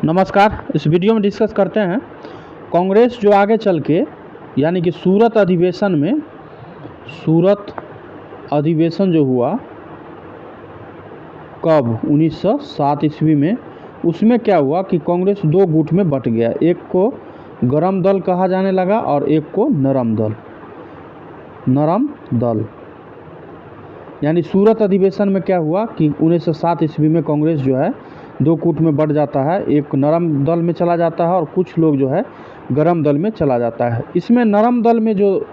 नमस्कार। इस वीडियो में डिस्कस करते हैं कांग्रेस जो आगे चल के यानी कि सूरत अधिवेशन जो हुआ कब 1907 ईस्वी में, उसमें क्या हुआ कि कांग्रेस दो गुट में बट गया। एक को गरम दल कहा जाने लगा और एक को नरम दल। यानी सूरत अधिवेशन में क्या हुआ कि 1907 ईस्वी में कांग्रेस जो है दो गुट में बढ़ जाता है, एक नरम दल में चला जाता है और कुछ लोग जो है गरम दल में चला जाता है। इसमें नरम दल में जो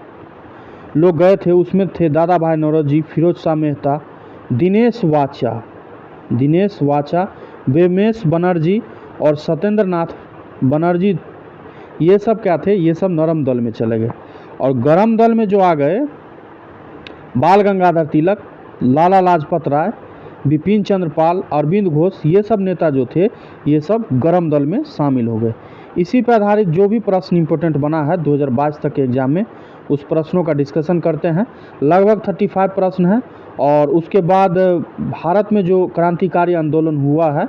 लोग गए थे उसमें थे दादा भाई नौरोजी, फिरोज शाह मेहता, दिनेश वाचा, बेमेश बनर्जी और सत्येंद्र नाथ बनर्जी। ये सब क्या थे? ये सब नरम दल में चले गए। और गरम दल में जो आ गए बाल गंगाधर तिलक, लाला लाजपत राय, बिपिन चंद्र पाल, अरविंद घोष, ये सब नेता जो थे ये सब गरम दल में शामिल हो गए। इसी पर आधारित जो भी प्रश्न इंपॉर्टेंट बना है 2022 तक के एग्जाम में, उस प्रश्नों का डिस्कशन करते हैं। लगभग 35 प्रश्न हैं और उसके बाद भारत में जो क्रांतिकारी आंदोलन हुआ है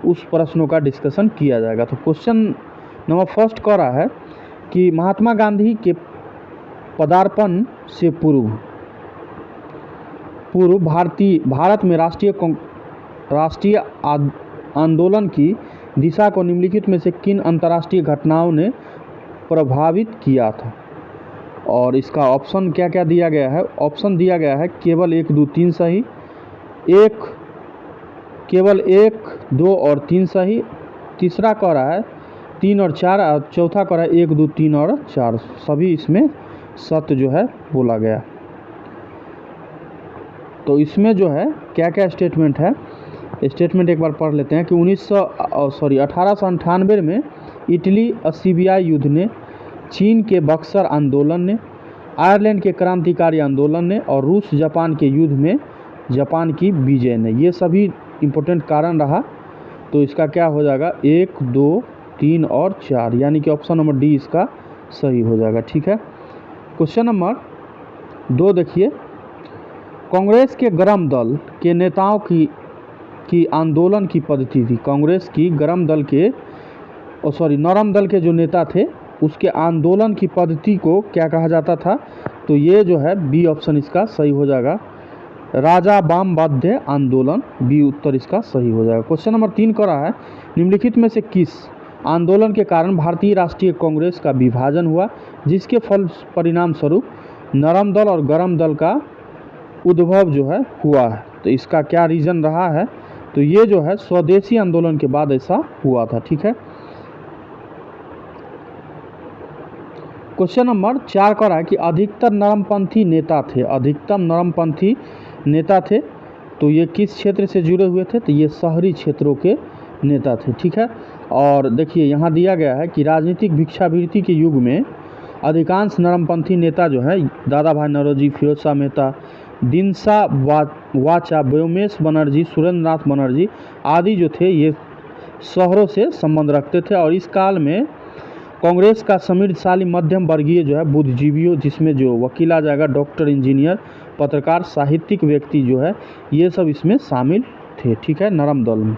उस प्रश्नों का डिस्कशन किया जाएगा। तो क्वेश्चन नंबर फर्स्ट कह रहा है कि महात्मा गांधी के पदार्पण से पूर्व भारत में राष्ट्रीय आंदोलन की दिशा को निम्नलिखित में से किन अंतर्राष्ट्रीय घटनाओं ने प्रभावित किया था? और इसका ऑप्शन क्या क्या दिया गया है? ऑप्शन दिया गया है केवल 1, 2, 3 सही, केवल 1, 2 और 3 सही, तीसरा कह रहा है 3 और 4 और चौथा कह रहा है 1, 2, 3 और 4 सभी इसमें सत्य जो है बोला गया। तो इसमें जो है क्या क्या स्टेटमेंट है, स्टेटमेंट एक बार पढ़ लेते हैं कि 1898 में इटली सीबियाई युद्ध ने, चीन के बक्सर आंदोलन ने, आयरलैंड के क्रांतिकारी आंदोलन ने और रूस जापान के युद्ध में जापान की विजय ने, ये सभी इम्पोर्टेंट कारण रहा। तो इसका क्या हो जाएगा? 1, 2, 3 और 4, यानी कि ऑप्शन नंबर डी इसका सही हो जाएगा। ठीक है। क्वेश्चन नंबर 2 देखिए, कांग्रेस के गरम दल के नेताओं की आंदोलन की पद्धति थी। कांग्रेस की नरम दल के जो नेता थे उसके आंदोलन की पद्धति को क्या कहा जाता था? तो ये जो है बी ऑप्शन इसका सही हो जाएगा, राजा वामबाद्य आंदोलन, बी उत्तर इसका सही हो जाएगा। क्वेश्चन नंबर 3 कह रहा है निम्नलिखित में से किस आंदोलन के कारण भारतीय राष्ट्रीय कांग्रेस का विभाजन हुआ, जिसके परिणाम स्वरूप नरम दल और गरम दल का उद्भव जो है हुआ है? तो इसका क्या रीज़न रहा है? तो ये जो है स्वदेशी आंदोलन के बाद ऐसा हुआ था। ठीक है। क्वेश्चन नंबर 4 कह रहा है कि अधिकतम नरमपंथी नेता थे। तो ये किस क्षेत्र से जुड़े हुए थे? तो ये शहरी क्षेत्रों के नेता थे। ठीक है। और देखिए यहाँ दिया गया है कि राजनीतिक भिक्षावृत्ति के युग में अधिकांश नरमपंथी नेता जो है दादा भाई नौरोजी, फिरोज शाह मेहता, दिनसा वाचा, व्योमेश बनर्जी, सुरेंद्र नाथ बनर्जी आदि जो थे ये शहरों से संबंध रखते थे। और इस काल में कांग्रेस का समृद्धशाली मध्यम वर्गीय जो है बुद्धिजीवियों, जिसमें जो वकील आ जाएगा, डॉक्टर, इंजीनियर, पत्रकार, साहित्यिक व्यक्ति जो है ये सब इसमें शामिल थे। ठीक है, नरम दल में।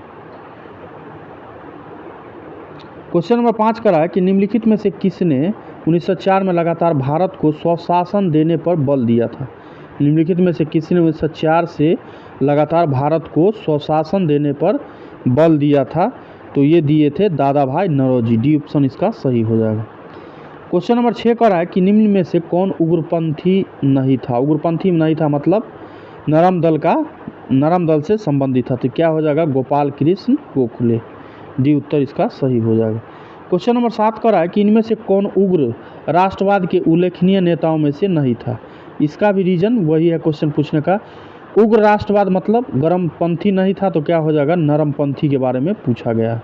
क्वेश्चन नंबर 5 करा है कि निम्नलिखित में से किसने 1904 में लगातार भारत को स्वशासन देने पर बल दिया था? निम्नलिखित में से किसने 1904 से लगातार भारत को स्वशासन देने पर बल दिया था? तो ये दिए थे दादा भाई नौरोजी, डी ऑप्शन इसका सही हो जाएगा। क्वेश्चन नंबर 6 कह रहा है कि निम्न में से कौन उग्रपंथी नहीं था? उग्रपंथी नहीं था मतलब नरम दल से संबंधित था। तो क्या हो जाएगा? गोपाल कृष्ण गोखले, डी उत्तर इसका सही हो जाएगा। क्वेश्चन नंबर 7 कह रहा है कि इनमें से कौन उग्र राष्ट्रवाद के उल्लेखनीय नेताओं में से नहीं था? इसका भी रीजन वही है क्वेश्चन पूछने का। उग्र राष्ट्रवाद मतलब गरमपंथी नहीं था, तो क्या हो जाएगा? नरमपंथी के बारे में पूछा गया।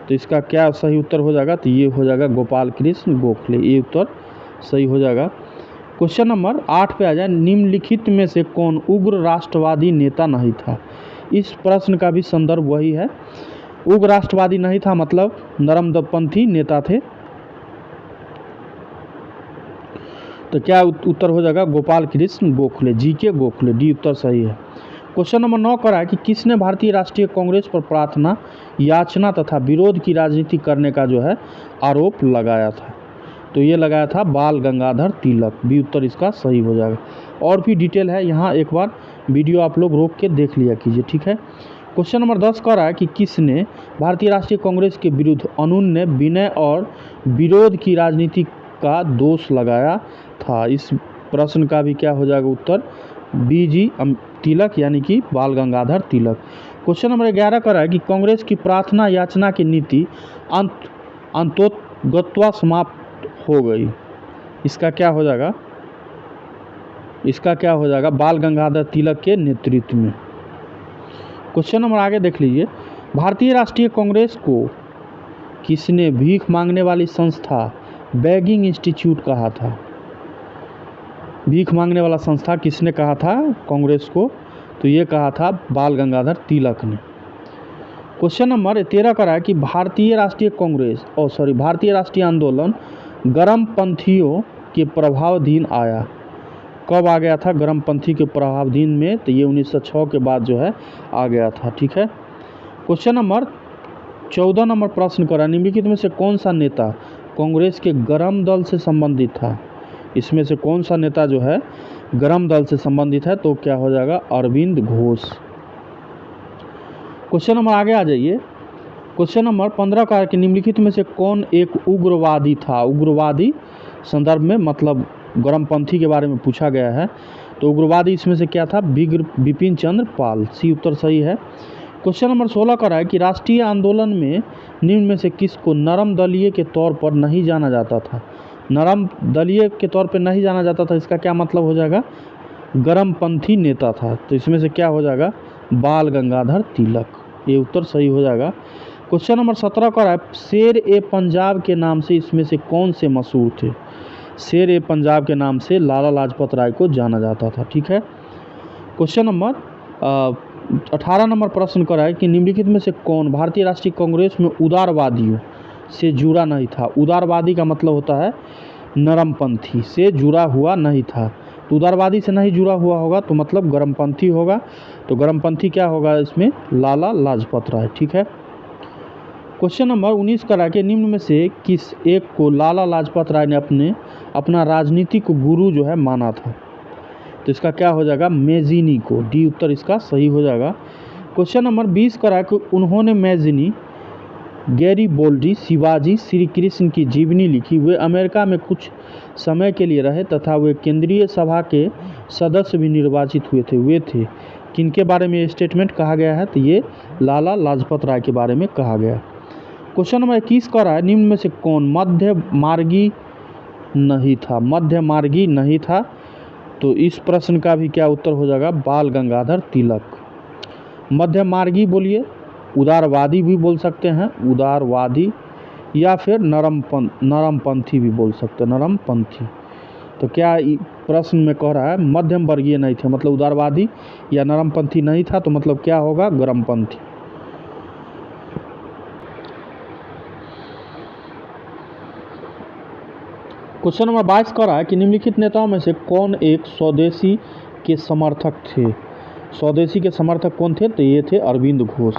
तो इसका क्या सही उत्तर हो जाएगा? तो ये हो जाएगा गोपाल कृष्ण गोखले, ये उत्तर सही हो जाएगा। क्वेश्चन नंबर 8 पे आ जाए, निम्नलिखित में से कौन उग्र राष्ट्रवादी नेता नहीं था? इस प्रश्न का भी संदर्भ वही है। उग्र राष्ट्रवादी नहीं था मतलब नरमपंथी नेता थे। तो क्या उत्तर हो जाएगा? गोपाल कृष्ण गोखले, जी के गोखले, डी उत्तर सही है। क्वेश्चन नंबर 9 कह रहा है कि किसने भारतीय राष्ट्रीय कांग्रेस पर प्रार्थना, याचना तथा विरोध की राजनीति करने का जो है आरोप लगाया था? तो ये लगाया था बाल गंगाधर तिलक। बी उत्तर इसका सही हो जाएगा। और भी डिटेल है, यहाँ एक बार वीडियो आप लोग रोक के देख लिया कीजिए, ठीक है। क्वेश्चन नंबर 10 कह रहा है कि किसने भारतीय राष्ट्रीय कांग्रेस के विरुद्ध अनुनय, विनय और विरोध की राजनीति का दोष लगाया था? इस प्रश्न का भी क्या हो जाएगा उत्तर? बी जी तिलक, यानी कि बाल गंगाधर तिलक। क्वेश्चन नंबर 11 कह रहा है कि कांग्रेस की प्रार्थना याचना की नीति अंतोगत्वा समाप्त हो गई। इसका क्या हो जाएगा? इसका क्या हो जाएगा? बाल गंगाधर तिलक के नेतृत्व में। क्वेश्चन नंबर आगे देख लीजिए। भारतीय राष्ट्रीय कांग्रेस को किसने भीख मांगने वाली संस्था, बेगिंग इंस्टीट्यूट कहा था? भीख मांगने वाला संस्था किसने कहा था कांग्रेस को? तो ये कहा था बाल गंगाधर तिलक ने। क्वेश्चन नंबर 13 का है कि भारतीय राष्ट्रीय आंदोलन गर्मपंथियों के प्रभावाधीन आया। कब आ गया था गर्मपंथी के प्रभावाधीन में? तो ये 1906 के बाद जो है आ गया था, ठीक है। क्वेश्चन नंबर 14 नंबर प्रश्न करा, निम्नलिखित में से कौन सा नेता कांग्रेस के गरम दल से संबंधित था? इसमें से कौन सा नेता जो है गरम दल से संबंधित है? तो क्या हो जाएगा? अरविंद घोष। क्वेश्चन नंबर आगे आ जाइए। क्वेश्चन नंबर 15 का है कि निम्नलिखित में से कौन एक उग्रवादी था? उग्रवादी संदर्भ में मतलब गर्मपंथी के बारे में पूछा गया है। तो उग्रवादी इसमें से क्या था? बिपिन चंद्र पाल। सी उत्तर सही है। क्वेश्चन नंबर 16 का है कि राष्ट्रीय आंदोलन में निम्न में से किसको नरम दलीय के तौर पर नहीं जाना जाता था? नरम दलीय के तौर पर नहीं जाना जाता था, इसका क्या मतलब हो जाएगा? गर्मपंथी नेता था। तो इसमें से क्या हो जाएगा? बाल गंगाधर तिलक। ये उत्तर सही हो जाएगा। क्वेश्चन नंबर 17 का है शेर ए पंजाब के नाम से इसमें से कौन से मशहूर थे? शेर ए पंजाब के नाम से लाला लाजपत राय को जाना जाता था, ठीक है। क्वेश्चन नंबर 18 नंबर प्रश्न कर रहा है कि निम्नलिखित में से कौन भारतीय राष्ट्रीय कांग्रेस में उदारवादियों से जुड़ा नहीं था? उदारवादी का मतलब होता है नरमपंथी, से जुड़ा हुआ नहीं था। तो उदारवादी से नहीं जुड़ा हुआ होगा तो मतलब गर्मपंथी होगा। तो गर्मपंथी क्या होगा इसमें? लाला लाजपत राय, ठीक है। क्वेश्चन नंबर 19 का कि निम्न में से किस एक को लाला लाजपत राय ने अपना राजनीतिक गुरु जो है माना था? तो इसका क्या हो जाएगा? मैजिनी को। डी उत्तर इसका सही हो जाएगा। क्वेश्चन नंबर 20 का कि उन्होंने मैजिनी, गैरीबोल्डी, शिवाजी, श्री कृष्ण की जीवनी लिखी। वे अमेरिका में कुछ समय के लिए रहे तथा वे केंद्रीय सभा के सदस्य भी निर्वाचित हुए थे। वे थे किनके बारे में ये स्टेटमेंट कहा गया है? तो ये लाला लाजपत राय के बारे में कहा गया। क्वेश्चन नंबर 21 का रहा है निम्न में से कौन मध्य मार्गी नहीं था? मध्य मार्गी नहीं था। तो इस प्रश्न का भी क्या उत्तर हो जाएगा? बाल गंगाधर तिलक। मध्य मार्गी बोलिए, उदारवादी भी बोल सकते हैं, उदारवादी, या फिर नरमपंथी भी बोल सकते हैं, नरमपंथी। तो क्या प्रश्न में कह रहा है मध्यम वर्गीय नहीं थे, मतलब उदारवादी या नरमपंथी नहीं था, तो मतलब क्या होगा? गर्मपंथी। क्वेश्चन नंबर 22 कह रहा है कि निम्नलिखित नेताओं में से कौन एक स्वदेशी के समर्थक थे? स्वदेशी के समर्थक कौन थे? तो ये थे अरविंद घोष।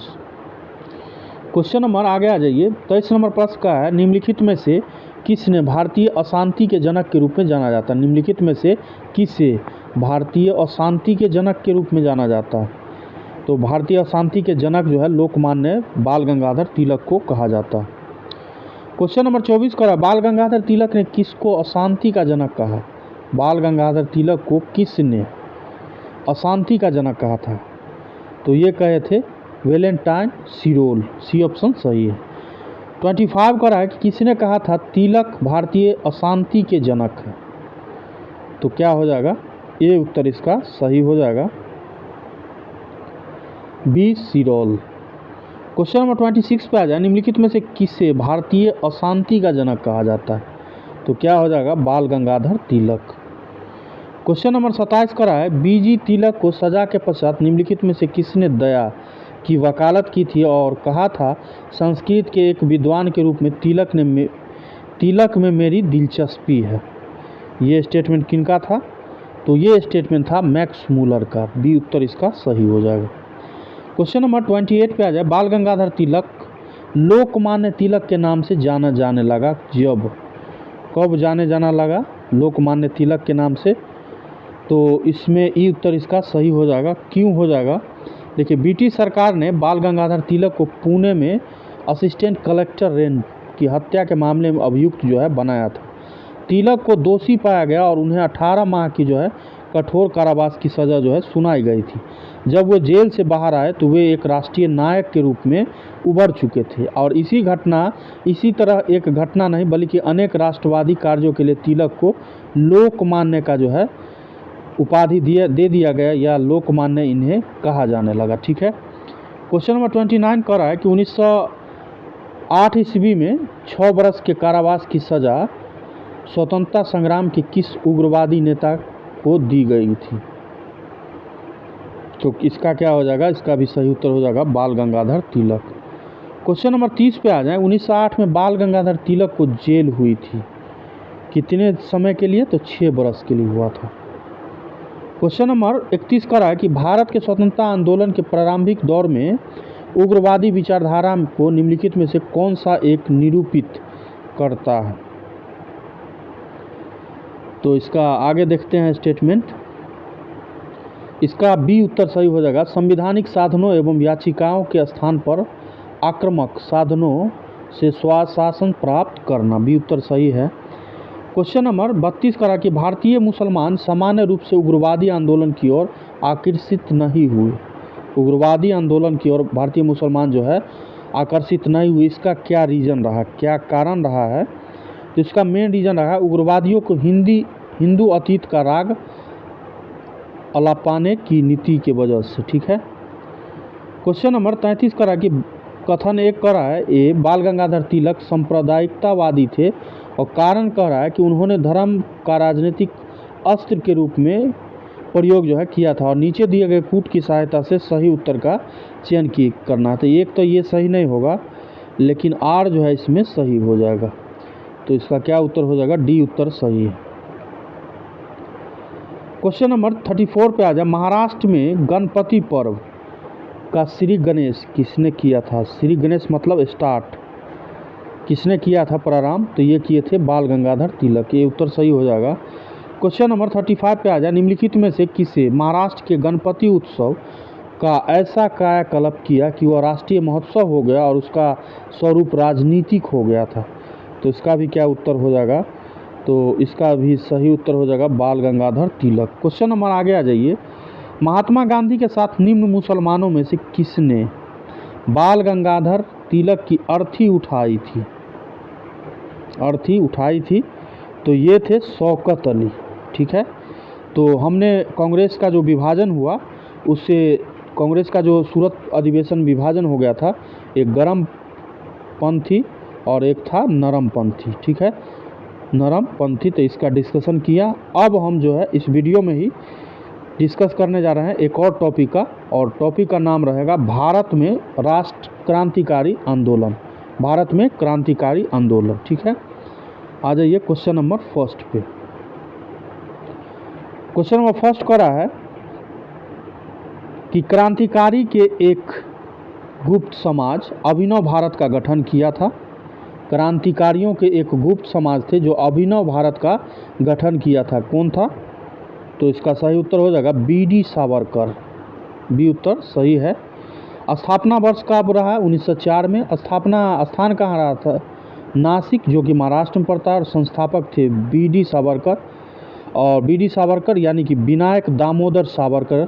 क्वेश्चन नंबर आगे आ जाइए। 23 नंबर प्रश्न का है निम्नलिखित में से किसने भारतीय अशांति के जनक के रूप में जाना जाता है? निम्नलिखित में से किसे भारतीय अशांति के जनक के रूप में जाना जाता है? तो भारतीय अशांति के जनक जो है लोकमान्य बाल गंगाधर तिलक को कहा जाता है। क्वेश्चन नंबर 24 का बाल गंगाधर तिलक ने किसको अशांति का जनक कहा? बाल गंगाधर तिलक को किसने अशांति का जनक कहा था? तो ये कहे थे वैलेंटाइन सिरोल। सी ऑप्शन सही है। 25 का है कि किसने कहा था तिलक भारतीय अशांति के जनक है? तो क्या हो जाएगा? ये उत्तर इसका सही हो जाएगा, बी सिरोल। क्वेश्चन नंबर 26 पे आ जाए निम्नलिखित में से किसे भारतीय अशांति का जनक कहा जाता है? तो क्या हो जाएगा? बाल गंगाधर तिलक। क्वेश्चन नंबर 27 का है बीजी तिलक को सजा के पश्चात निम्नलिखित में से किसने दया की वकालत की थी और कहा था संस्कृत के एक विद्वान के रूप में तिलक में मेरी दिलचस्पी है? ये स्टेटमेंट किनका था? तो ये स्टेटमेंट था मैक्स मूलर का, बी उत्तर इसका सही हो जाएगा। क्वेश्चन नंबर 28 पे आ जाए। बाल गंगाधर तिलक लोकमान्य तिलक के नाम से जाना जाने लगा जब, कब जाने जाना लगा लोकमान्य तिलक के नाम से? तो इसमें ई उत्तर इसका सही हो जाएगा। क्यों हो जाएगा? देखिए, ब्रिटिश सरकार ने बाल गंगाधर तिलक को पुणे में असिस्टेंट कलेक्टर रेंज की हत्या के मामले में अभियुक्त जो है बनाया था। तिलक को दोषी पाया गया और उन्हें 18 माह की जो है कठोर कारावास की सज़ा जो है सुनाई गई थी। जब वे जेल से बाहर आए तो वे एक राष्ट्रीय नायक के रूप में उभर चुके थे और इसी तरह एक घटना नहीं बल्कि अनेक राष्ट्रवादी कार्यों के लिए तिलक को लोकमान्य का जो है उपाधि दे दिया गया या लोकमान्य इन्हें कहा जाने लगा। ठीक है। क्वेश्चन नंबर 29 कह रहा है कि 1908 ईस्वी में 6 बरस के कारावास की सज़ा स्वतंत्रता संग्राम के किस उग्रवादी नेता को दी गई थी? तो इसका क्या हो जाएगा? इसका भी सही उत्तर हो जाएगा बाल गंगाधर तिलक। क्वेश्चन नंबर 30 पे आ जाए। 1908 में बाल गंगाधर तिलक को जेल हुई थी, कितने समय के लिए? तो 6 बरस के लिए हुआ था। क्वेश्चन नंबर 31 कह रहा है कि भारत के स्वतंत्रता आंदोलन के प्रारंभिक दौर में उग्रवादी विचारधारा को निम्नलिखित में से कौन सा एक निरूपित करता है? तो इसका आगे देखते हैं स्टेटमेंट। इसका बी उत्तर सही हो जाएगा। संवैधानिक साधनों एवं याचिकाओं के स्थान पर आक्रामक साधनों से स्वशासन प्राप्त करना, बी उत्तर सही है। क्वेश्चन नंबर 32 करा कि भारतीय मुसलमान सामान्य रूप से उग्रवादी आंदोलन की ओर आकर्षित नहीं हुए। उग्रवादी आंदोलन की ओर भारतीय मुसलमान जो है आकर्षित नहीं हुए, इसका क्या रीज़न रहा, क्या कारण रहा है? तो इसका मेन रीज़न रहा उग्रवादियों को हिंदू अतीत का राग अलापाने की नीति के वजह से। ठीक है। क्वेश्चन नंबर 33 करा कि कथन एक कह रहा है ए बाल गंगाधर तिलक सांप्रदायिकतावादी थे और कारण कह रहा है कि उन्होंने धर्म का राजनीतिक अस्त्र के रूप में प्रयोग जो है किया था और नीचे दिए गए कूट की सहायता से सही उत्तर का चयन करना। तो एक तो ये सही नहीं होगा, लेकिन आर जो है इसमें सही हो जाएगा। तो इसका क्या उत्तर हो जाएगा? डी उत्तर सही है। क्वेश्चन नंबर 34 पे आ जाए। महाराष्ट्र में गणपति पर्व का श्री गणेश किसने किया था? श्री गणेश मतलब स्टार्ट किसने किया था प्रारंभ? तो ये किए थे बाल गंगाधर तिलक, ये उत्तर सही हो जाएगा। क्वेश्चन नंबर 35 पे आ जाए। निम्नलिखित में से किसे महाराष्ट्र के गणपति उत्सव का ऐसा कायाकल्प किया कि वह राष्ट्रीय महोत्सव हो गया और उसका स्वरूप राजनीतिक हो गया था? तो इसका भी क्या उत्तर हो जाएगा? तो इसका भी सही उत्तर हो जाएगा बाल गंगाधर तिलक। क्वेश्चन नंबर आगे आ जाइए। महात्मा गांधी के साथ निम्न मुसलमानों में से किसने बाल गंगाधर तिलक की अर्थी उठाई थी? तो ये थे शौकत अली। ठीक है। तो हमने कांग्रेस का जो विभाजन हुआ उससे कांग्रेस का जो सूरत अधिवेशन विभाजन हो गया था, एक गरम पंथी और एक था नरम पंथी। ठीक है, नरम पंथी। तो इसका डिस्कशन किया। अब हम जो है इस वीडियो में ही डिस्कस करने जा रहे हैं एक और टॉपिक का, और टॉपिक का नाम रहेगा भारत में क्रांतिकारी आंदोलन। भारत में क्रांतिकारी आंदोलन। ठीक है। आ जाइए क्वेश्चन नंबर फर्स्ट पे। क्वेश्चन नंबर फर्स्ट करा है कि क्रांतिकारी के एक गुप्त समाज अभिनव भारत का गठन किया था। क्रांतिकारियों के एक गुप्त समाज थे जो अभिनव भारत का गठन किया था। कौन था? तो इसका सही उत्तर हो जाएगा बी.डी. सावरकर। बी उत्तर सही है। स्थापना वर्ष कब रहा? 1904 में। स्थापना स्थान कहाँ रहा था? नासिक, जो कि महाराष्ट्र में पड़ता है, और संस्थापक थे बी.डी. सावरकर। और बी.डी. सावरकर यानी कि विनायक दामोदर सावरकर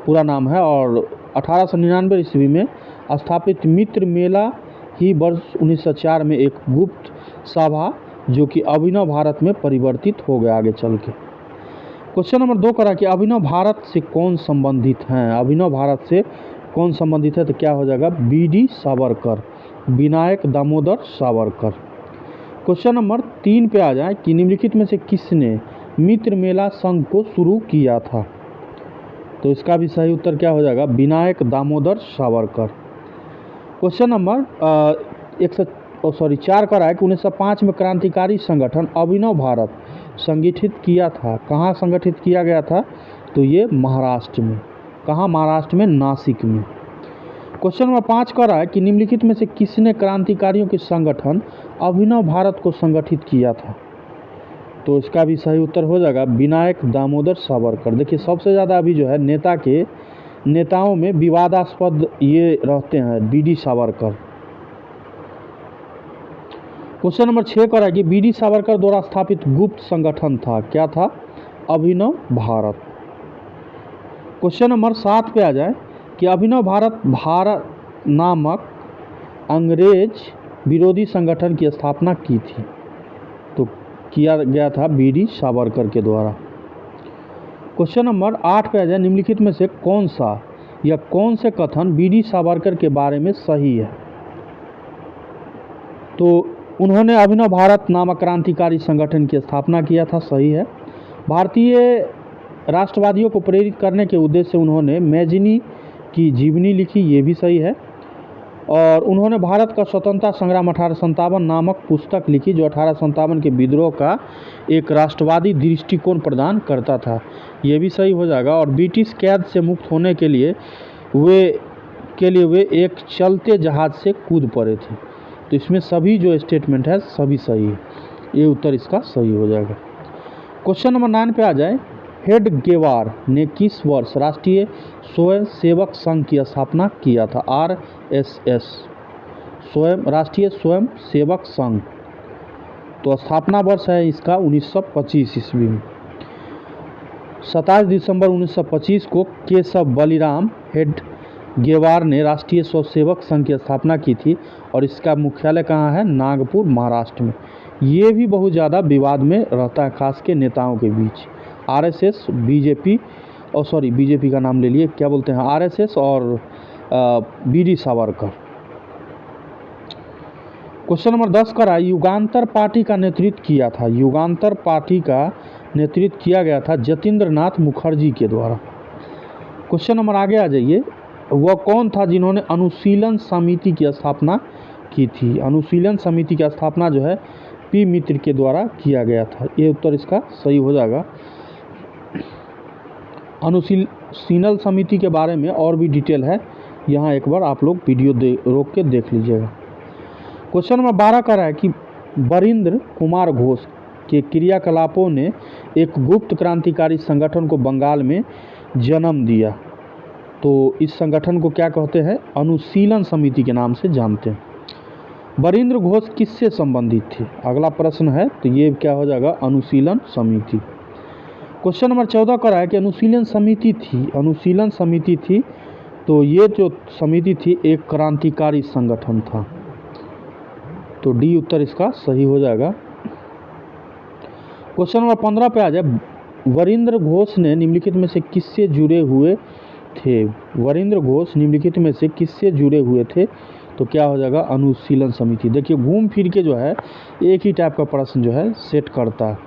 पूरा नाम है। और 1899 ईस्वी में स्थापित मित्र मेला ही वर्ष 1904 में एक गुप्त सभा जो कि अभिनव भारत में परिवर्तित हो गया आगे चल के। क्वेश्चन नंबर 2 करा कि अभिनव भारत से कौन संबंधित हैं? अभिनव भारत से कौन संबंधित है? तो क्या हो जाएगा? BD. Savarkar, Vinayak Damodar Savarkar. Question number 3 पे आ जाए कि निम्नलिखित में से किसने मित्र मेला संघ को शुरू किया था? तो इसका भी सही उत्तर क्या हो जाएगा? विनायक दामोदर सावरकर। क्वेश्चन नंबर 4 का रहा है कि 1905 में क्रांतिकारी संगठन अभिनव भारत संगठित किया था। कहाँ संगठित किया गया था? तो ये महाराष्ट्र में। कहाँ? महाराष्ट्र में, नासिक में। क्वेश्चन नंबर 5 का रहा है कि निम्नलिखित में से किसने क्रांतिकारियों के संगठन अभिनव भारत को संगठित किया था? तो इसका भी सही उत्तर हो जाएगा विनायक दामोदर सावरकर। देखिए सबसे ज़्यादा अभी जो है नेताओं में विवादास्पद ये रहते हैं बीडी सावरकर। क्वेश्चन नंबर 6 का है कि बीडी सावरकर द्वारा स्थापित गुप्त संगठन था, क्या था? अभिनव भारत। क्वेश्चन नंबर 7 पे आ जाए कि अभिनव भारत नामक अंग्रेज विरोधी संगठन की स्थापना की थी, तो किया गया था बीडी सावरकर के द्वारा। क्वेश्चन नंबर 8 पे आ जाए निम्नलिखित में से कौन सा या कौन से कथन बीडी सावरकर के बारे में सही है? तो उन्होंने अभिनव भारत नामक क्रांतिकारी संगठन की स्थापना किया था, सही है। भारतीय राष्ट्रवादियों को प्रेरित करने के उद्देश्य से उन्होंने मैजिनी की जीवनी लिखी, ये भी सही है। और उन्होंने भारत का स्वतंत्रता संग्राम 1857 नामक पुस्तक लिखी जो 1857 के विद्रोह का एक राष्ट्रवादी दृष्टिकोण प्रदान करता था, ये भी सही हो जाएगा। और ब्रिटिश कैद से मुक्त होने के लिए वे एक चलते जहाज से कूद पड़े थे। तो इसमें सभी जो स्टेटमेंट है सभी सही है, ये उत्तर इसका सही हो जाएगा। क्वेश्चन नंबर 9 पे आ जाए हेडगेवार ने किस वर्ष राष्ट्रीय स्वयं सेवक संघ की स्थापना किया था? RSS राष्ट्रीय स्वयं सेवक संघ। तो स्थापना वर्ष है इसका 1925 ईस्वी में। 27 दिसंबर 1925 को केशव बलिराम हेडगेवार ने राष्ट्रीय स्वयंसेवक संघ की स्थापना की थी और इसका मुख्यालय कहाँ है? नागपुर, महाराष्ट्र में। ये भी बहुत ज़्यादा विवाद में रहता है, खास के नेताओं के बीच। RSS बीजेपी बीजेपी का नाम ले लिए, क्या बोलते हैं, RSS और बीडी सावरकर। क्वेश्चन नंबर 10 का रहा युगांतर पार्टी का नेतृत्व किया था। युगांतर पार्टी का नेतृत्व किया गया था जतीन्द्र नाथ मुखर्जी के द्वारा। क्वेश्चन नंबर आगे आ जाइए, वह कौन था जिन्होंने अनुशीलन समिति की स्थापना की थी? अनुशीलन समिति की स्थापना जो है पी मित्र के द्वारा किया गया था, ये उत्तर इसका सही हो जाएगा। अनुशीलन समिति के बारे में और भी डिटेल है, यहाँ एक बार आप लोग वीडियो रोक के देख लीजिएगा। क्वेश्चन नंबर 12 का रहा है कि बरिंद्र कुमार घोष के क्रियाकलापों ने एक गुप्त क्रांतिकारी संगठन को बंगाल में जन्म दिया, तो इस संगठन को क्या कहते हैं? अनुशीलन समिति के नाम से जानते हैं। बरिंद्र घोष किससे संबंधित थे? अगला प्रश्न है, तो ये क्या हो जाएगा? अनुशीलन समिति। क्वेश्चन नंबर 14 का रहा है कि अनुशीलन समिति थी, तो ये जो समिति थी एक क्रांतिकारी संगठन था, तो डी उत्तर इसका सही हो जाएगा। क्वेश्चन नंबर 15 पे आ जाए, बरिंद्र घोष ने निम्नलिखित में से किससे जुड़े हुए थे? बरिंद्र घोष निम्नलिखित में से किससे जुड़े हुए थे? तो क्या हो जाएगा? अनुशीलन समिति। देखिए घूम फिर के जो है एक ही टाइप का प्रश्न जो है सेट करता है,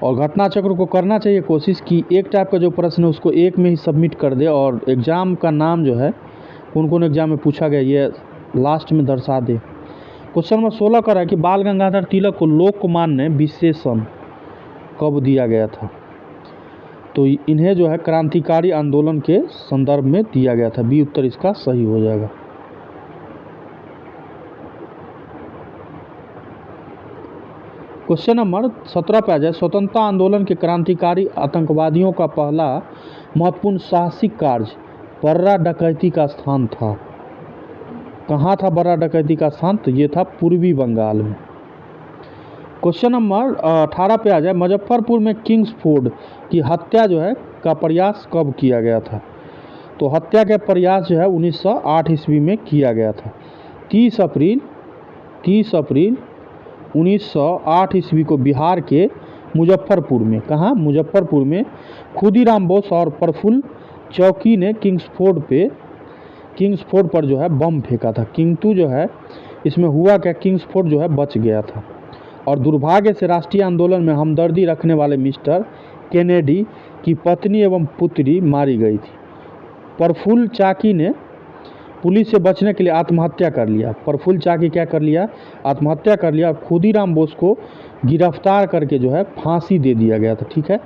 और घटना चक्र को करना चाहिए कोशिश कि एक टाइप का जो प्रश्न है उसको एक में ही सबमिट कर दे, और एग्ज़ाम का नाम जो है कौन कौन एग्ज़ाम में पूछा गया ये लास्ट में दर्शा दे। क्वेश्चन नंबर 16 का है कि बाल गंगाधर तिलक को लोकमान्य विशेषण कब दिया गया था? तो इन्हें जो है क्रांतिकारी आंदोलन के संदर्भ में दिया गया था, बी उत्तर इसका सही हो जाएगा। क्वेश्चन नंबर 17 पे आ जाए, स्वतंत्रता आंदोलन के क्रांतिकारी आतंकवादियों का पहला महत्वपूर्ण साहसिक कार्य बर्रा डकैती का स्थान था। कहाँ था बर्रा डकैती का स्थान? तो ये था पूर्वी बंगाल में। क्वेश्चन नंबर 18 पे आ जाए, मुजफ्फरपुर में किंग्सफोर्ड की हत्या जो है का प्रयास कब किया गया था? तो हत्या का प्रयास जो है 1908 ईस्वी में किया गया था। 30 अप्रैल 1908 ईस्वी को बिहार के मुजफ्फरपुर में, कहाँ? मुजफ्फरपुर में खुदीराम बोस और प्रफुल्ल चौकी ने किंग्सफोर्ड पर जो है बम फेंका था, किंतु जो है इसमें हुआ क्या, किंग्सफोर्ड जो है बच गया था। और दुर्भाग्य से राष्ट्रीय आंदोलन में हमदर्दी रखने वाले मिस्टर केनेडी की पत्नी एवं पुत्री मारी गई थी। प्रफुल्ल पुलिस से बचने के लिए आत्महत्या कर लिया। प्रफुल्ल चाकी क्या कर लिया, आत्महत्या कर लिया और खुदीराम बोस को गिरफ्तार करके जो है फांसी दे दिया गया था। ठीक है,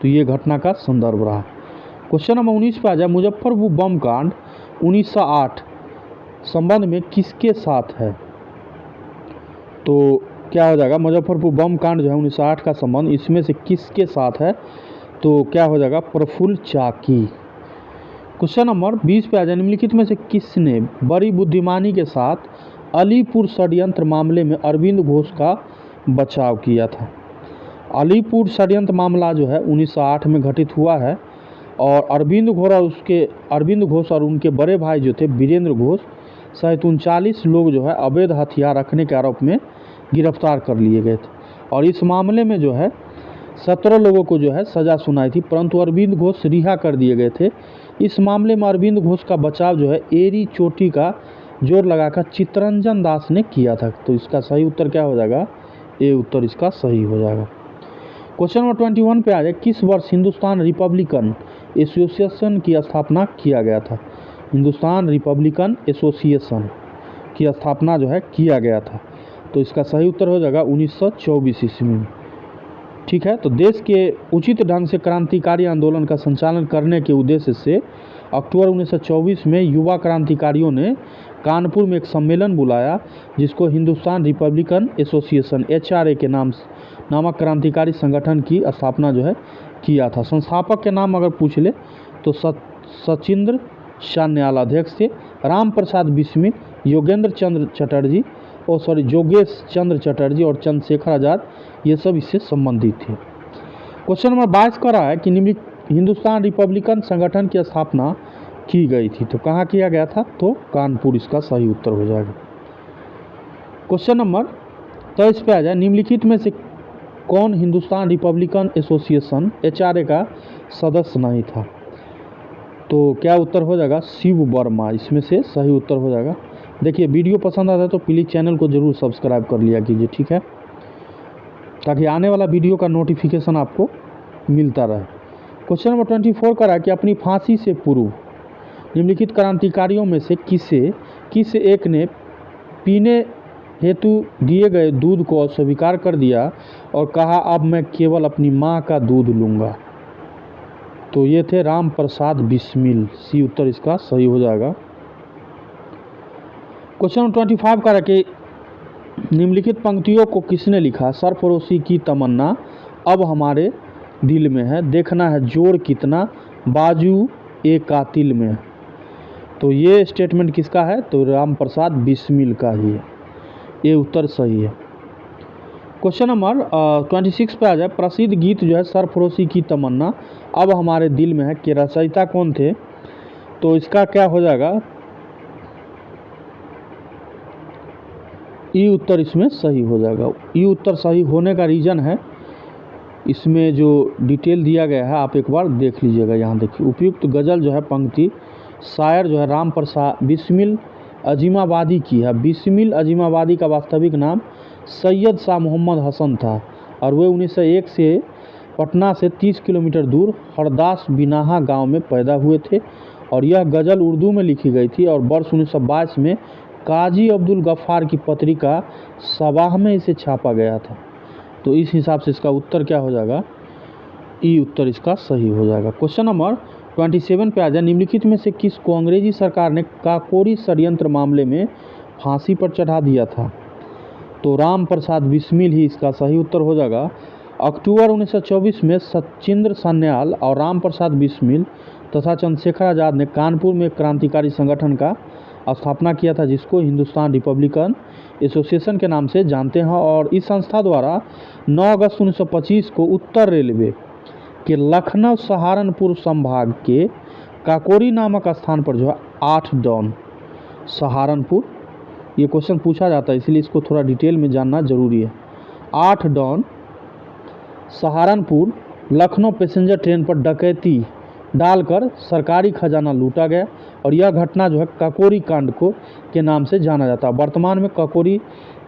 तो ये घटना का संदर्भ रहा। क्वेश्चन नंबर 19 पे आ जाए, मुजफ्फरपुर बम कांड 1908 संबंध में किसके साथ है? तो क्या हो जाएगा, मुजफ्फरपुर बम कांड जो है 1908 का संबंध इसमें से किसके साथ है? तो क्या हो जाएगा, प्रफुल्ल चाकी। क्वेश्चन नंबर 20 पे आ जाए, निम्नलिखित में से किसने बड़ी बुद्धिमानी के साथ अलीपुर षड्यंत्र मामले में अरविंद घोष का बचाव किया था? अलीपुर षड्यंत्र मामला जो है 1908 में घटित हुआ है और अरविंद घोष और उनके बड़े भाई जो थे वीरेंद्र घोष सहित 39 लोग जो है अवैध हथियार रखने के आरोप में गिरफ्तार कर लिए गए थे और इस मामले में जो है 17 लोगों को जो है सज़ा सुनाई थी, परंतु अरविंद घोष रिहा कर दिए गए थे। इस मामले में अरविंद घोष का बचाव जो है एरी चोटी का जोर लगाकर चित्तरंजन दास ने किया था। तो इसका सही उत्तर क्या हो जाएगा, ए उत्तर इसका सही हो जाएगा। क्वेश्चन नंबर 21 पे आ जाए, किस वर्ष हिंदुस्तान रिपब्लिकन एसोसिएशन की स्थापना किया गया था? हिंदुस्तान रिपब्लिकन एसोसिएशन की स्थापना जो है किया गया था। तो इसका सही उत्तर हो जाएगा 1924 ईस्वी में। ठीक है, तो देश के उचित ढंग से क्रांतिकारी आंदोलन का संचालन करने के उद्देश्य से अक्टूबर 1924 में युवा क्रांतिकारियों ने कानपुर में एक सम्मेलन बुलाया जिसको हिंदुस्तान रिपब्लिकन एसोसिएशन HRA के नामक क्रांतिकारी संगठन की स्थापना जो है किया था। संस्थापक के नाम अगर पूछ ले तो सचिंद्र सान्याल अध्यक्ष थे, राम प्रसाद बिस्मिल, योगेंद्र चंद्र चटर्जी और चंद्रशेखर आज़ाद, ये सब इससे संबंधित थे। क्वेश्चन नंबर 22 का रहा है कि हिंदुस्तान रिपब्लिकन संगठन की स्थापना की गई थी, तो कहाँ किया गया था? तो कानपुर इसका सही उत्तर हो जाएगा। क्वेश्चन नंबर 23 पे आ जाए, निम्नलिखित में से कौन हिंदुस्तान रिपब्लिकन एसोसिएशन HRA का सदस्य नहीं था? तो क्या उत्तर हो जाएगा, शिव वर्मा इसमें से सही उत्तर हो जाएगा। देखिए, वीडियो पसंद आता है तो प्लीज़ चैनल को ज़रूर सब्सक्राइब कर लिया कीजिए, ठीक है, ताकि आने वाला वीडियो का नोटिफिकेशन आपको मिलता रहे। क्वेश्चन नंबर 24 का रहा कि अपनी फांसी से पूर्व निम्नलिखित क्रांतिकारियों में से किस एक ने पीने हेतु दिए गए दूध को अस्वीकार कर दिया और कहा अब मैं केवल अपनी माँ का दूध लूँगा? तो ये थे राम प्रसाद बिस्मिल, सी उत्तर इसका सही हो जाएगा। क्वेश्चन नंबर 25 का कि निम्नलिखित पंक्तियों को किसने लिखा? सरफरोशी की तमन्ना अब हमारे दिल में है, देखना है जोर कितना बाजू ए कातिल में। तो ये स्टेटमेंट किसका है? तो राम प्रसाद बिस्मिल का ही है, ये उत्तर सही है। क्वेश्चन नंबर 26 पे आ जाए, प्रसिद्ध गीत जो है सरफरोशी की तमन्ना अब हमारे दिल में है के रचयिता कौन थे? तो इसका क्या हो जाएगा, ई उत्तर इसमें सही हो जाएगा। ई उत्तर सही होने का रीज़न है, इसमें जो डिटेल दिया गया है आप एक बार देख लीजिएगा। यहाँ देखिए, उपयुक्त गज़ल जो है पंक्ति शायर जो है राम प्रसाद बिस्मिल अजीमाबादी की है। बिस्मिल अजीमाबादी का वास्तविक नाम सैयद शाह मोहम्मद हसन था और वे 1901 से पटना से 30 किलोमीटर दूर हरदास बिनाहा गांव में पैदा हुए थे और यह गज़ल उर्दू में लिखी गई थी और वर्ष 1922 में काजी अब्दुल गफ्फार की पत्रिका सबाह में इसे छापा गया था। तो इस हिसाब से इसका उत्तर क्या हो जाएगा, ई उत्तर इसका सही हो जाएगा। क्वेश्चन नंबर 27 पे आ जाए, निम्नलिखित में से किसको अंग्रेजी सरकार ने काकोरी षड्यंत्र मामले में फांसी पर चढ़ा दिया था? तो राम प्रसाद बिस्मिल ही इसका सही उत्तर हो जाएगा। अक्टूबर 1924 में सचिंद्र सान्याल और राम प्रसाद बिस्मिल तथा चंद्रशेखर आज़ाद ने कानपुर में क्रांतिकारी संगठन का स्थापना किया था जिसको हिंदुस्तान रिपब्लिकन एसोसिएशन के नाम से जानते हैं और इस संस्था द्वारा 9 अगस्त 1925 को उत्तर रेलवे के लखनऊ सहारनपुर संभाग के काकोरी नामक स्थान पर जो है 8 डॉन सहारनपुर, ये क्वेश्चन पूछा जाता है इसलिए इसको थोड़ा डिटेल में जानना जरूरी है। 8 down Saharanpur Lucknow passenger train पर डकैती डालकर सरकारी खजाना लूटा गया और यह घटना जो है काकोरी कांड के नाम से जाना जाता है। वर्तमान में काकोरी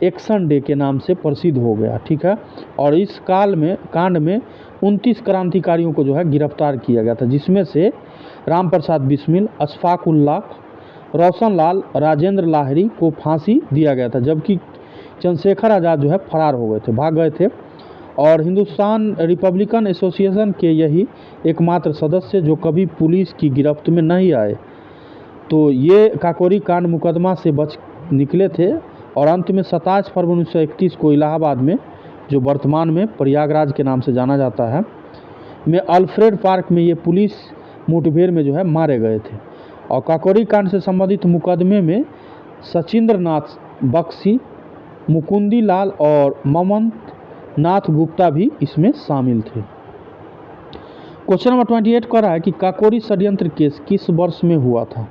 एक्शन डे के नाम से प्रसिद्ध हो गया, ठीक है। और इस कांड में 29 क्रांतिकारियों को जो है गिरफ्तार किया गया था जिसमें से राम प्रसाद बिस्मिल, अशफाक उल्लाह रोशन लाल राजेंद्र लाहिड़ी को फांसी दिया गया था, जबकि चंद्रशेखर आज़ाद जो है फरार हो गए थे, भाग गए थे। और हिंदुस्तान रिपब्लिकन एसोसिएशन के यही एकमात्र सदस्य जो कभी पुलिस की गिरफ्त में नहीं आए। तो ये काकोरी कांड मुकदमा से बच निकले थे और अंत में 27 फरवरी 1931 को इलाहाबाद में, जो वर्तमान में प्रयागराज के नाम से जाना जाता है, में अल्फ्रेड पार्क में ये पुलिस मुठभेड़ में जो है मारे गए थे। और काकोरी कांड से संबंधित मुकदमे में सचिंद्र नाथ बख्शी, मुकुंदी लाल और ममंत नाथ गुप्ता भी इसमें शामिल थे। क्वेश्चन नंबर 28 कह रहा है कि काकोरी षड्यंत्र केस किस वर्ष में हुआ था।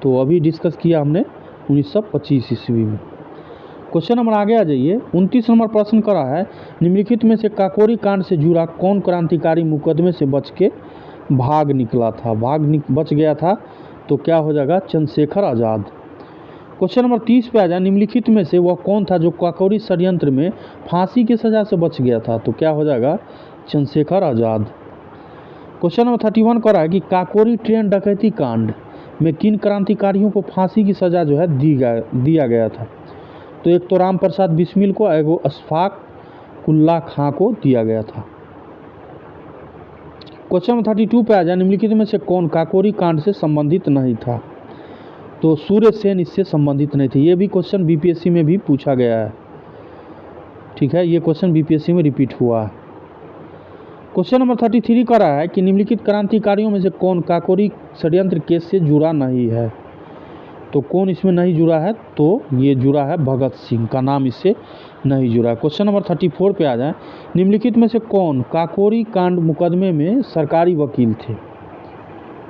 तो अभी डिस्कस किया हमने 1925 ईस्वी में। क्वेश्चन नंबर आगे आ जाइए। 29 नंबर प्रश्न कर रहा है, निम्नलिखित में से काकोरी कांड से जुड़ा कौन क्रांतिकारी मुकदमे से बच के भाग निकला था, बच गया था। तो क्या हो जाएगा, चंद्रशेखर आज़ाद। क्वेश्चन नंबर 30 पे आ जाए, निम्नलिखित में से वह कौन था जो काकोरी षड्यंत्र में फांसी की सज़ा से बच गया था। तो क्या हो जाएगा, चंद्रशेखर आज़ाद। क्वेश्चन नंबर 31 कर रहा है कि काकोरी ट्रेन डकैती कांड में किन क्रांतिकारियों को फांसी की सज़ा जो है दिया गया था। तो एक तो राम प्रसाद बिस्मिल को, एगो अशफाक उल्लाह खां को दिया गया था। क्वेश्चन नंबर 32 पे आ जाए, निम्नलिखित में से कौन काकोरी कांड से संबंधित नहीं था। तो सूर्य सेन इससे संबंधित नहीं थे। ये भी क्वेश्चन बीपीएससी में भी पूछा गया है, ठीक है, ये क्वेश्चन बीपीएससी में रिपीट हुआ है। क्वेश्चन नंबर 33 का रहा है कि निम्नलिखित क्रांतिकारियों में से कौन काकोरी षड्यंत्र केस से जुड़ा नहीं है। तो कौन इसमें नहीं जुड़ा है, तो ये जुड़ा है भगत सिंह, का नाम इससे नहीं जुड़ा है। क्वेश्चन नंबर 34 पे आ जाए, निम्नलिखित में से कौन काकोरी कांड मुकदमे में सरकारी वकील थे।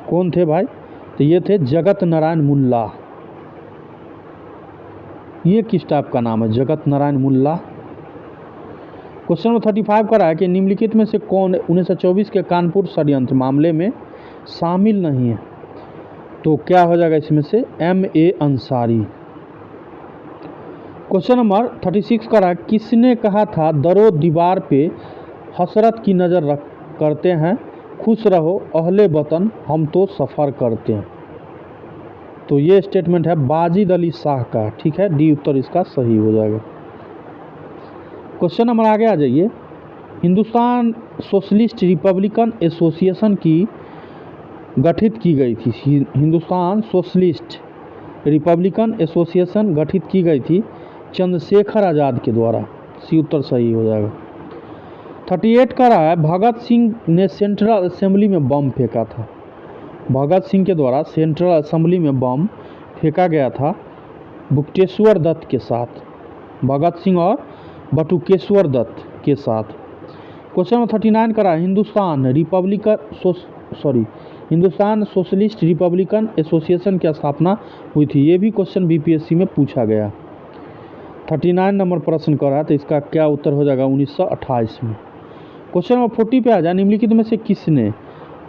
कौन थे भाई, तो ये थे जगत नारायण मुल्ला। ये किस टाइप का नाम है, जगत नारायण मुल्ला। क्वेश्चन नंबर 35 का रहा है कि निम्नलिखित में से कौन 1924 के कानपुर षड्यंत्र मामले में शामिल नहीं है। तो क्या हो जाएगा इसमें से, M.A. अंसारी। क्वेश्चन नंबर 36 का रहा है, किसने कहा था दरो दीवार पे हसरत की नज़र करते हैं, खुश रहो अहले वतन हम तो सफ़र करते हैं। तो ये स्टेटमेंट है बाजिद अली शाह का, ठीक है, डी उत्तर इसका सही हो जाएगा। क्वेश्चन नंबर आगे आ जाइए। हिंदुस्तान सोशलिस्ट रिपब्लिकन एसोसिएशन की गठित की गई थी। हिंदुस्तान सोशलिस्ट रिपब्लिकन एसोसिएशन गठित की गई थी चंद्रशेखर आज़ाद के द्वारा, सी उत्तर सही हो जाएगा। 38 का रहा है, भगत सिंह ने सेंट्रल असेंबली में बम फेंका था। भगत सिंह के द्वारा सेंट्रल असेंबली में बम फेंका गया था बुकटेश्वर दत्त के साथ, भगत सिंह और बटुकेश्वर दत्त के साथ। क्वेश्चन नंबर 39 का रहा है, हिंदुस्तान सोशलिस्ट रिपब्लिकन एसोसिएशन की स्थापना हुई थी। ये भी क्वेश्चन बीपीएससी में पूछा गया। 39 नंबर प्रश्न कर रहा है, तो इसका क्या उत्तर हो जाएगा, 1928 में। क्वेश्चन नंबर 40 पे आ जाए, निम्नलिखित में से किसने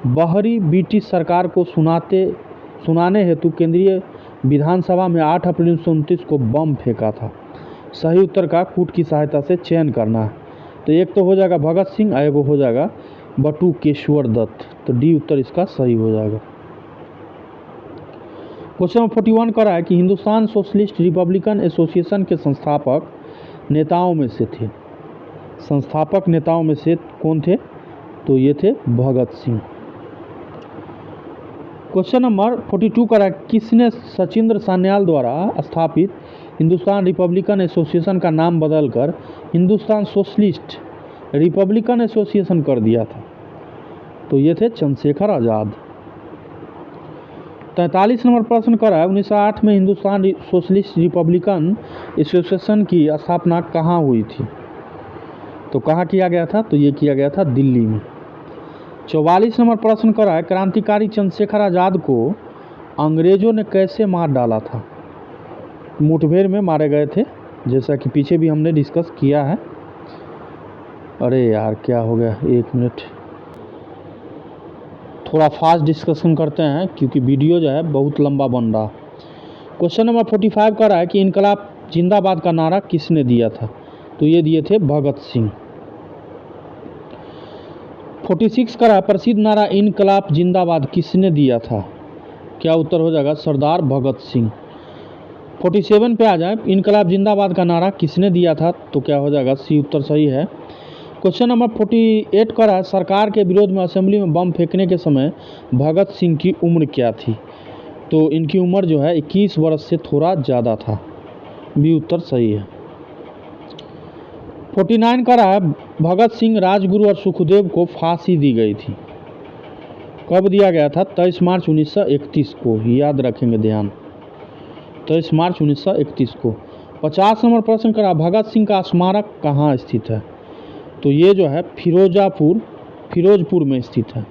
बाहरी ब्रिटिश सरकार को सुनाने हेतु केंद्रीय विधानसभा में 8 अप्रैल 1929 को बम फेंका था। सही उत्तर का कूट की सहायता से चयन करना है। तो एक तो हो जाएगा भगत सिंह, एगो हो जाएगा बटुकेश्वर दत्त। तो डी उत्तर इसका सही हो जाएगा। क्वेश्चन नंबर 41 का रहा है कि हिंदुस्तान सोशलिस्ट रिपब्लिकन एसोसिएशन के संस्थापक नेताओं में से थे। संस्थापक नेताओं में से कौन थे, तो ये थे भगत सिंह। क्वेश्चन नंबर 42 का रहा है, किसने सचिंद्र सान्याल द्वारा स्थापित हिंदुस्तान रिपब्लिकन एसोसिएशन का नाम बदलकर हिंदुस्तान सोशलिस्ट रिपब्लिकन एसोसिएशन कर दिया था। तो ये थे चंद्रशेखर आज़ाद। 43 नंबर प्रश्न कर रहा है, 1908 में हिंदुस्तान सोशलिस्ट रिपब्लिकन एसोसिएशन की स्थापना कहाँ हुई थी। तो कहाँ किया गया था, तो ये किया गया था दिल्ली में। 44 नंबर प्रश्न कर रहा है, क्रांतिकारी चंद्रशेखर आज़ाद को अंग्रेजों ने कैसे मार डाला था। मुठभेड़ में मारे गए थे, जैसा कि पीछे भी हमने डिस्कस किया है। अरे यार क्या हो गया, एक मिनट, थोड़ा फास्ट डिस्कशन करते हैं क्योंकि वीडियो जो है बहुत लंबा बन रहा। क्वेश्चन नंबर 45 का रहा है कि इनकलाब जिंदाबाद का नारा किसने दिया था। तो ये दिए थे भगत सिंह। 46 का रहा है, प्रसिद्ध नारा इनकलाब जिंदाबाद किसने दिया था। क्या उत्तर हो जाएगा? सरदार भगत सिंह। 47 पे आ जाए, इनकलाब जिंदाबाद का नारा किसने दिया था? तो क्या हो जाएगा? सी उत्तर सही है। क्वेश्चन नंबर 48 कर रहा है, सरकार के विरोध में असेंबली में बम फेंकने के समय भगत सिंह की उम्र क्या थी? तो इनकी उम्र जो है 21 वर्ष से थोड़ा ज़्यादा था। बी उत्तर सही है। 49 कर रहा है, भगत सिंह, राजगुरु और सुखदेव को फांसी दी गई थी, कब दिया गया था? 23 मार्च 1931 को, याद रखेंगे, ध्यान, 23 मार्च 1931 को। 50 नंबर प्रश्न करा, भगत सिंह का स्मारक कहाँ स्थित है? तो ये जो है फिरोजपुर में स्थित है।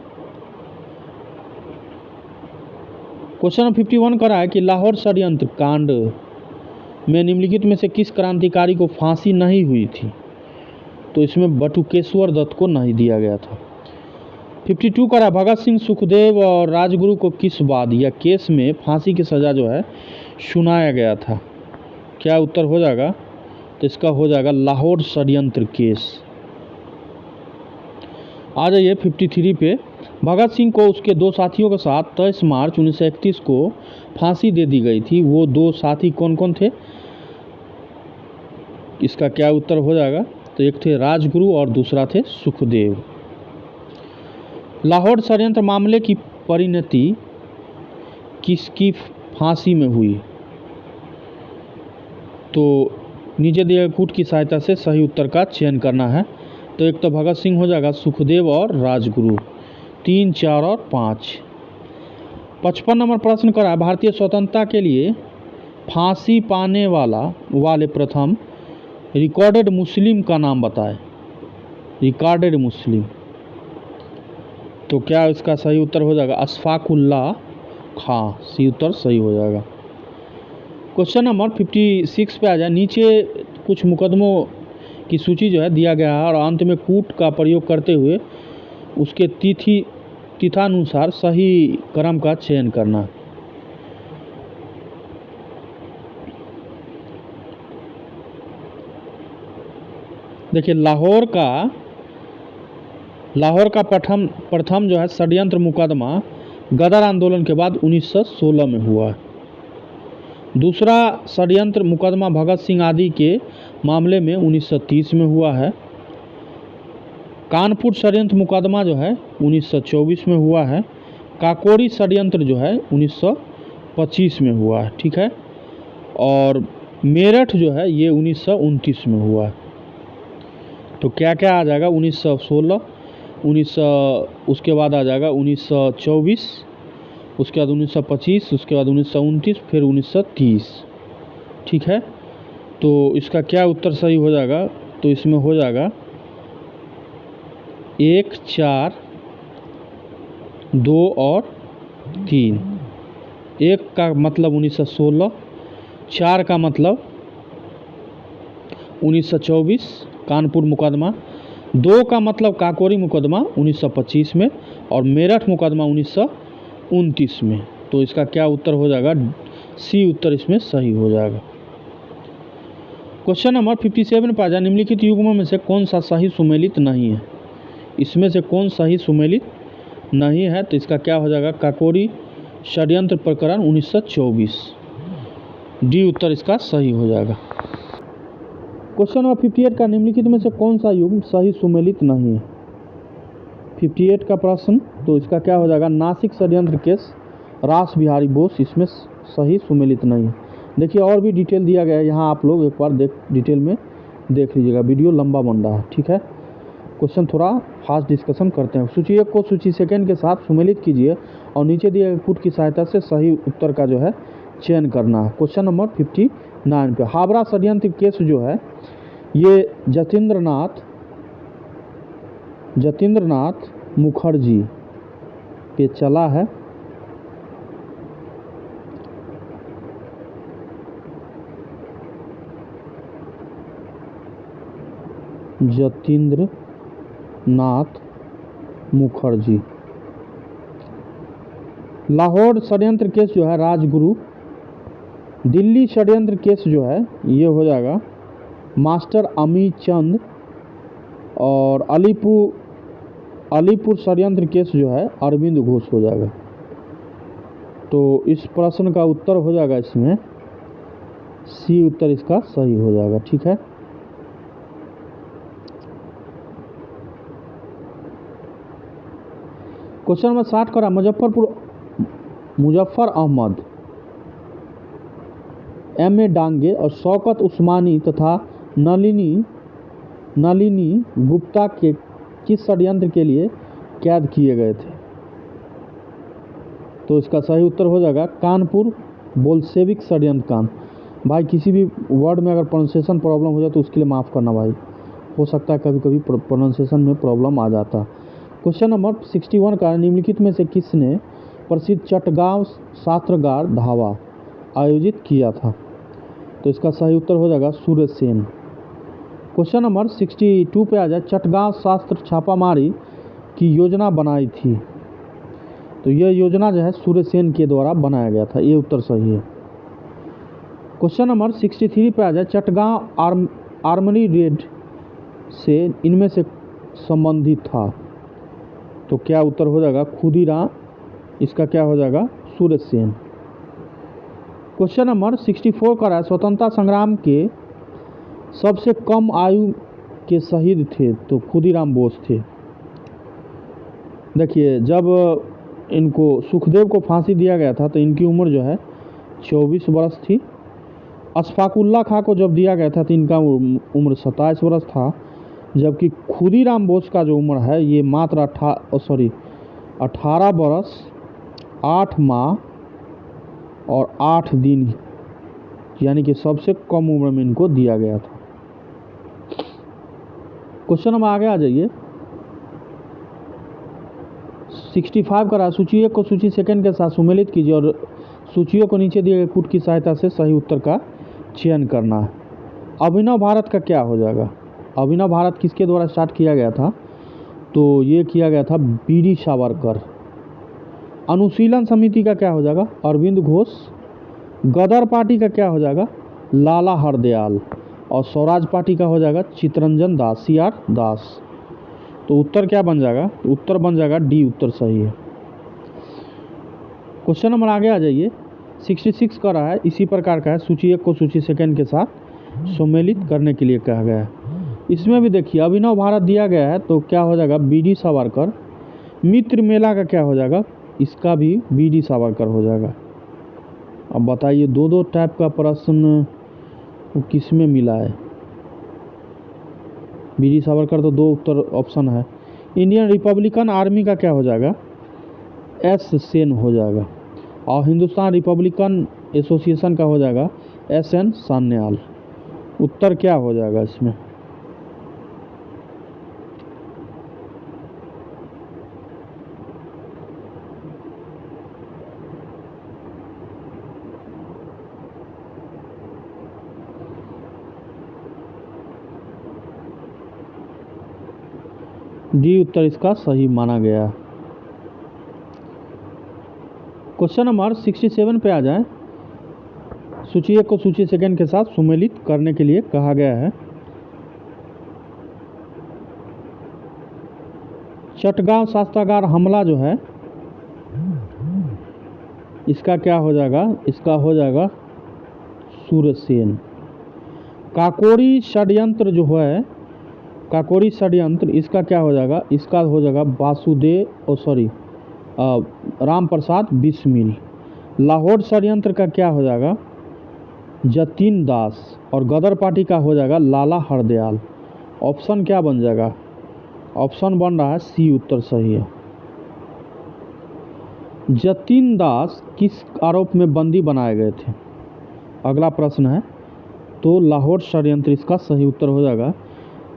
क्वेश्चन नंबर 51 करा है कि लाहौर षड्यंत्र कांड में निम्नलिखित में से किस क्रांतिकारी को फांसी नहीं हुई थी? तो इसमें बटुकेश्वर दत्त को नहीं दिया गया था। 52 करा, भगत सिंह, सुखदेव और राजगुरु को किस वाद या केस में फांसी की सज़ा जो है सुनाया गया था? क्या उत्तर हो जाएगा? तो इसका हो जाएगा लाहौर षड्यंत्र केस। आ जाइए 53 पे, भगत सिंह को उसके दो साथियों के साथ 23 मार्च 1931 को फांसी दे दी गई थी। वो दो साथी कौन कौन थे? इसका क्या उत्तर हो जाएगा? तो एक थे राजगुरु और दूसरा थे सुखदेव। लाहौर षड्यंत्र मामले की परिणति किसकी फांसी में हुई? तो नीचे दिए गए कूट की सहायता से सही उत्तर का चयन करना है। तो एक तो भगत सिंह हो जाएगा, सुखदेव और राजगुरु, 3, 4 और 5। 55 नंबर प्रश्न करा है, भारतीय स्वतंत्रता के लिए फांसी पाने वाले प्रथम रिकॉर्डेड मुस्लिम का नाम बताएं। रिकॉर्डेड मुस्लिम, तो क्या इसका सही उत्तर हो जाएगा? अशफाकुल्लाह खां। सी उत्तर सही हो जाएगा। क्वेश्चन नंबर 56 पे आ जाए, नीचे कुछ मुकदमों की सूची जो है दिया गया है और अंत में कूट का प्रयोग करते हुए उसके तिथानुसार सही क्रम का चयन करना। देखिए, लाहौर का प्रथम जो है षड्यंत्र मुकदमा गदर आंदोलन के बाद 1916 में हुआ है। दूसरा षड्यंत्र मुकदमा भगत सिंह आदि के मामले में 1930 में हुआ है। कानपुर षड्यंत्र मुकदमा जो है 1924 में हुआ है। काकोरी षड्यंत्र जो है 1925 में हुआ है, ठीक है। और मेरठ जो है ये 1929 में हुआ है। तो क्या क्या आ जाएगा? 1916, उसके बाद आ जाएगा 1924, उसके बाद 1925, उसके बाद 1929, फिर 1930, ठीक है। तो इसका क्या उत्तर सही हो जाएगा? तो इसमें हो जाएगा 1, 4, 2 और 3। 1 का मतलब 1916, 4 का मतलब 1924 कानपुर मुकदमा, 2 का मतलब काकोरी मुकदमा 1925 में, और मेरठ मुकदमा 1929 में। तो इसका क्या उत्तर हो जाएगा? सी उत्तर इसमें सही हो जाएगा। क्वेश्चन नंबर 57 पर आ जाए, निम्नलिखित युग्मों में से कौन सा सही सुमेलित नहीं है? इसमें से कौन सही सुमेलित नहीं है? तो इसका क्या हो जाएगा? काकोरी षड्यंत्र प्रकरण 1924, डी उत्तर इसका सही हो जाएगा। क्वेश्चन नंबर 58 का, निम्नलिखित में से कौन सा युग्म सही सुमेलित नहीं है? 58 का प्रश्न, तो इसका क्या हो जाएगा? नासिक षड्यंत्र केस रास बिहारी बोस, इसमें सही सुमेलित नहीं है। देखिए, और भी डिटेल दिया गया है यहाँ, आप लोग एक बार डिटेल में देख लीजिएगा, वीडियो लंबा बन रहा है, ठीक है। क्वेश्चन थोड़ा फास्ट डिस्कशन करते हैं। सूची 1 को सूची सेकंड के साथ सुमेलित कीजिए और नीचे दिए गए कूट की सहायता से सही उत्तर का जो है चयन करना है। क्वेश्चन नंबर 59 पे, हावड़ा षड्यंत्र केस जो है ये जतींद्रनाथ मुखर्जी पे चला है। जतींद्रनाथ मुखर्जी। लाहौर षड्यंत्र केस जो है राजगुरु। दिल्ली षड्यंत्र केस जो है ये हो जाएगा मास्टर अमित चंद। और अलीपुर षड्यंत्र केस जो है अरविंद घोष हो जाएगा। तो इस प्रश्न का उत्तर हो जाएगा इसमें सी उत्तर इसका सही हो जाएगा। ठीक है, क्वेश्चन नंबर 60 करा मुजफ्फर अहमद, M.A. डांगे और शौकत उस्मानी तथा नलिनी गुप्ता के किस षड्यंत्र के लिए कैद किए गए थे? तो इसका सही उत्तर हो जाएगा कानपुर बोल्शेविक षड्यंत्र कांड। भाई किसी भी वर्ड में अगर प्रोनाउंसिएशन प्रॉब्लम हो जाए तो उसके लिए माफ़ करना भाई, हो सकता है कभी कभी प्रोनाउंसिएशन में प्रॉब्लम आ जाता। क्वेश्चन नंबर 61 का निम्नलिखित में से किसने प्रसिद्ध चटगांव शास्त्रागार धावा आयोजित किया था? तो इसका सही उत्तर हो जाएगा सूर्य सेन। क्वेश्चन नंबर 62 पे आ जाए, चटगांव शास्त्र छापामारी की योजना बनाई थी? तो यह योजना जो है सूर्य सेन के द्वारा बनाया गया था, ये उत्तर सही है। क्वेश्चन नंबर 63 पे आ जाए, चटगांव आर्मरी रेड से इनमें से संबंधित था? तो क्या उत्तर हो जाएगा खुदीराम, इसका क्या हो जाएगा सूर्य सेन। क्वेश्चन नंबर 64 का है, स्वतंत्रता संग्राम के सबसे कम आयु के शहीद थे? तो खुदीराम बोस थे। देखिए जब इनको सुखदेव को फांसी दिया गया था तो इनकी उम्र जो है 24 वर्ष थी। अशफाकुल्ला खां को जब दिया गया था तो इनका उम्र 27 वर्ष था, जबकि खुदीराम बोस का जो उम्र है ये मात्र 18 वर्ष 8 माह और 8 दिन, यानी कि सबसे कम उम्र में इनको दिया गया था। क्वेश्चन हम आगे आ जाइए, 65 का सूची 1 को सूची सेकंड के साथ सुमेलित कीजिए और सूचियों को नीचे दिए गए कूट की सहायता से सही उत्तर का चयन करना है। अभिनव भारत का क्या हो जाएगा? अभिनव भारत किसके द्वारा स्टार्ट किया गया था? तो ये किया गया था बीडी सावरकर। अनुशीलन समिति का क्या हो जाएगा? अरविंद घोष। गदर पार्टी का क्या हो जाएगा? लाला हरदयाल। और स्वराज पार्टी का हो जाएगा चितरंजन दास, CR दास। तो उत्तर क्या बन जाएगा? उत्तर बन जाएगा डी, उत्तर सही है। क्वेश्चन नंबर आगे आ जाइए, 66 का रहा है इसी प्रकार का है, सूची 1 को सूची सेकंड के साथ सम्मिलित करने के लिए कहा गया है। इसमें भी देखिए अभिनव भारत दिया गया है तो क्या हो जाएगा बीडी सावरकर। मित्र मेला का क्या हो जाएगा? इसका भी बीडी सावरकर हो जाएगा। अब बताइए दो टाइप का प्रश्न किस में मिला है? बीडी सावरकर तो 2 उत्तर ऑप्शन है। इंडियन रिपब्लिकन आर्मी का क्या हो जाएगा? S सेन हो जाएगा। और हिंदुस्तान रिपब्लिकन एसोसिएशन का हो जाएगा SN सान्याल। उत्तर क्या हो जाएगा इसमें? डी उत्तर इसका सही माना गया। क्वेश्चन नंबर 67 पे आ जाए, सूची 1 को सूची सेकंड के साथ सुमेलित करने के लिए कहा गया है। चटगांव शास्त्रागार हमला जो है इसका क्या हो जाएगा? इसका हो जाएगा सूर्यसेन। काकोरी षड्यंत्र जो है, काकोरी षड्यंत्र इसका क्या हो जाएगा? इसका हो जाएगा राम प्रसाद बिस्मिल। लाहौर षड्यंत्र का क्या हो जाएगा? जतीन दास। और गदर पार्टी का हो जाएगा लाला हरदयाल। ऑप्शन क्या बन जाएगा? ऑप्शन बन रहा है सी, उत्तर सही है। जतीन दास किस आरोप में बंदी बनाए गए थे? अगला प्रश्न है। तो लाहौर षड्यंत्र इसका सही उत्तर हो जाएगा।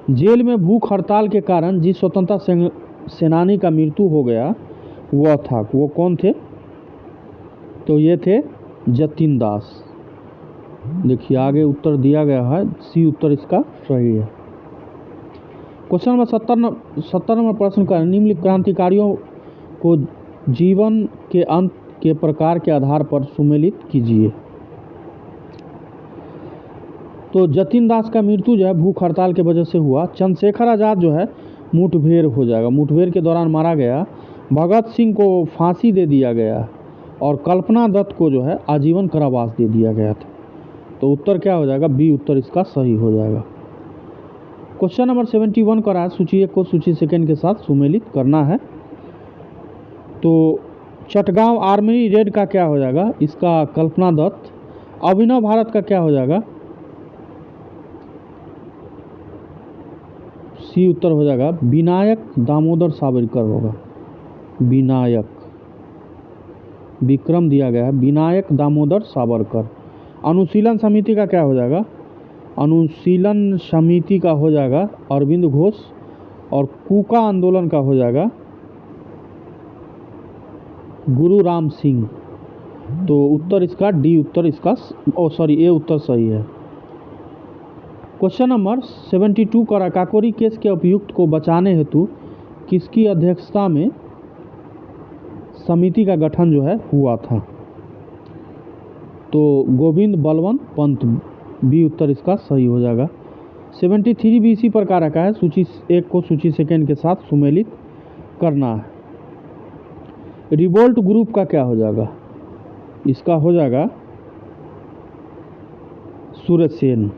जेल में भूख हड़ताल के कारण जिस स्वतंत्रता सेनानी का मृत्यु हो गया वो कौन थे? तो ये थे जतीन दास। देखिए आगे उत्तर दिया गया है, सी उत्तर इसका सही है। क्वेश्चन नंबर 70 नंबर प्रश्न का, निम्नलिखित क्रांतिकारियों को जीवन के अंत के प्रकार के आधार पर सुमेलित कीजिए। तो जतीन दास का मृत्यु जो है भूख हड़ताल के वजह से हुआ। चंद्रशेखर आज़ाद जो है मुठभेड़ हो जाएगा, मुठभेड़ के दौरान मारा गया। भगत सिंह को फांसी दे दिया गया और कल्पना दत्त को जो है आजीवन कारावास दे दिया गया था। तो उत्तर क्या हो जाएगा, बी उत्तर इसका सही हो जाएगा। क्वेश्चन नंबर 71 का है सूची 1 को सूची सेकंड के साथ सुमेलित करना है। तो चटगांव आर्मी रेड का क्या हो जाएगा, इसका कल्पना दत्त। अभिनव भारत का क्या हो जाएगा, सी उत्तर हो जाएगा विनायक दामोदर सावरकर होगा। विनायक, विक्रम दिया गया है, विनायक दामोदर सावरकर। अनुशीलन समिति का क्या हो जाएगा, अनुशीलन समिति का हो जाएगा अरविंद घोष। और कूका आंदोलन का हो जाएगा गुरु राम सिंह। तो उत्तर इसका डी उत्तर इसका ए उत्तर सही है। क्वेश्चन नंबर 72 का काकोरी केस के अभियुक्त को बचाने हेतु किसकी अध्यक्षता में समिति का गठन जो है हुआ था। तो गोविंद बलवंत पंत, बी उत्तर इसका सही हो जाएगा। 73 भी इसी प्रकार का है, सूची 1 को सूची सेकंड के साथ सुमेलित करना है। रिवोल्ट ग्रुप का क्या हो जाएगा, इसका हो जाएगा सूरज सेन।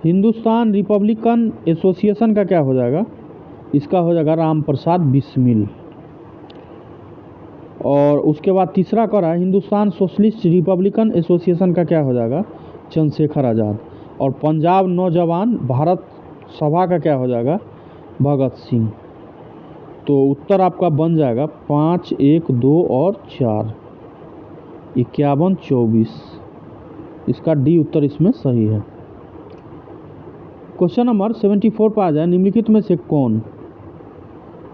हिंदुस्तान रिपब्लिकन एसोसिएशन का क्या हो जाएगा, इसका हो जाएगा राम प्रसाद बिस्मिल। और उसके बाद तीसरा कर रहा है हिंदुस्तान सोशलिस्ट रिपब्लिकन एसोसिएशन का क्या हो जाएगा, चंद्रशेखर आज़ाद। और पंजाब नौजवान भारत सभा का क्या हो जाएगा, भगत सिंह। तो उत्तर आपका बन जाएगा 5, 1, 2 और 4, 51, 24। इसका डी उत्तर इसमें सही है। क्वेश्चन नंबर 74 पर आ जाए, निम्नलिखित में से कौन